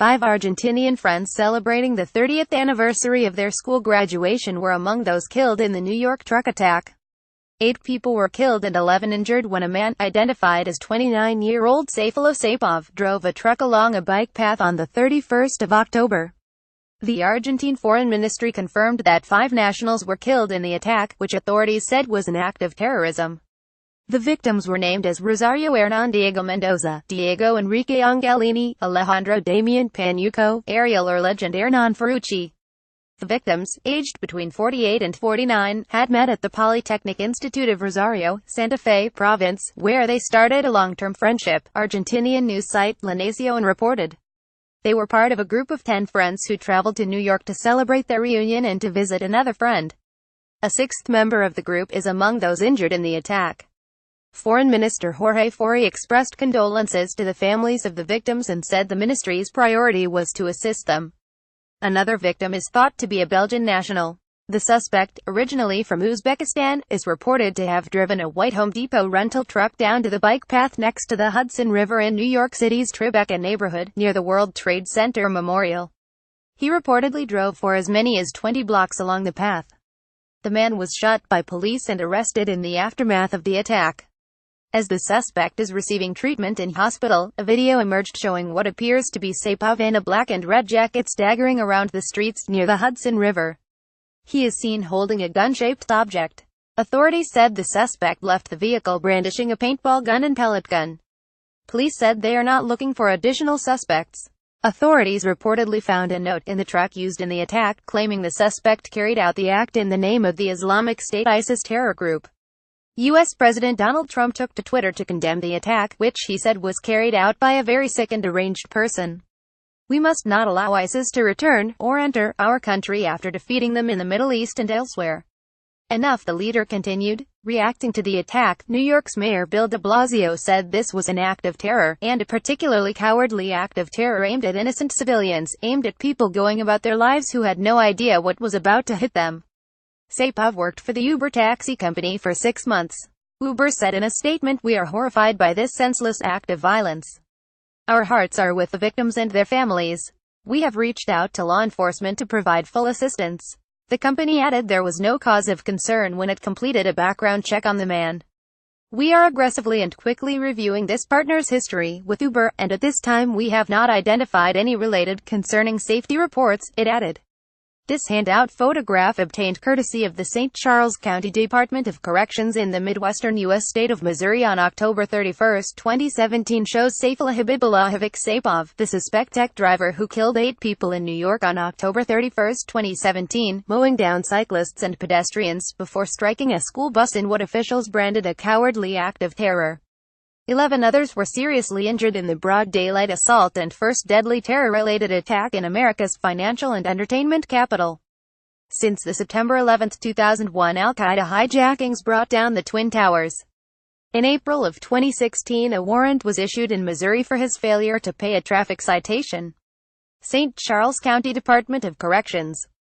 5 Argentinian friends celebrating the 30th anniversary of their school graduation were among those killed in the New York truck attack. 8 people were killed and 11 injured when a man, identified as 29-year-old Saifullah Saipov, drove a truck along a bike path on the 31st of October. The Argentine Foreign Ministry confirmed that 5 nationals were killed in the attack, which authorities said was an act of terrorism. The victims were named as Rosario Hernan Diego Mendoza, Diego Enrique Angelini, Alejandro Damian Panuco, Ariel Erlej and Hernan Ferrucci. The victims, aged between 48 and 49, had met at the Polytechnic Institute of Rosario, Santa Fe Province, where they started a long-term friendship, Argentinian news site La Nación reported. They were part of a group of 10 friends who traveled to New York to celebrate their reunion and to visit another friend. A 6th member of the group is among those injured in the attack. Foreign Minister Jorge Fori expressed condolences to the families of the victims and said the ministry's priority was to assist them. Another victim is thought to be a Belgian national. The suspect, originally from Uzbekistan, is reported to have driven a white Home Depot rental truck down to the bike path next to the Hudson River in New York City's Tribeca neighborhood, near the World Trade Center Memorial. He reportedly drove for as many as 20 blocks along the path. The man was shot by police and arrested in the aftermath of the attack. As the suspect is receiving treatment in hospital, a video emerged showing what appears to be Saipov in a black and red jacket staggering around the streets near the Hudson River. He is seen holding a gun-shaped object. Authorities said the suspect left the vehicle brandishing a paintball gun and pellet gun. Police said they are not looking for additional suspects. Authorities reportedly found a note in the truck used in the attack, claiming the suspect carried out the act in the name of the Islamic State ISIS terror group. U.S. President Donald Trump took to Twitter to condemn the attack, which he said was carried out by a very sick and deranged person. "We must not allow ISIS to return, or enter, our country after defeating them in the Middle East and elsewhere. Enough," the leader continued. Reacting to the attack, New York's Mayor Bill de Blasio said this was an act of terror, and a particularly cowardly act of terror aimed at innocent civilians, aimed at people going about their lives who had no idea what was about to hit them. Saipov worked for the Uber taxi company for 6 months. Uber said in a statement, "We are horrified by this senseless act of violence. Our hearts are with the victims and their families. We have reached out to law enforcement to provide full assistance." The company added there was no cause of concern when it completed a background check on the man. "We are aggressively and quickly reviewing this partner's history with Uber, and at this time we have not identified any related concerning safety reports," it added. This handout photograph, obtained courtesy of the St. Charles County Department of Corrections in the Midwestern U.S. state of Missouri on October 31, 2017, shows Saifullah Habibullahovic Saipov, the suspect tech driver who killed 8 people in New York on October 31, 2017, mowing down cyclists and pedestrians, before striking a school bus in what officials branded a cowardly act of terror. 11 others were seriously injured in the broad daylight assault and first deadly terror-related attack in America's financial and entertainment capital. Since the September 11, 2001 Al-Qaeda hijackings brought down the Twin Towers. In April of 2016, a warrant was issued in Missouri for his failure to pay a traffic citation. St. Charles County Department of Corrections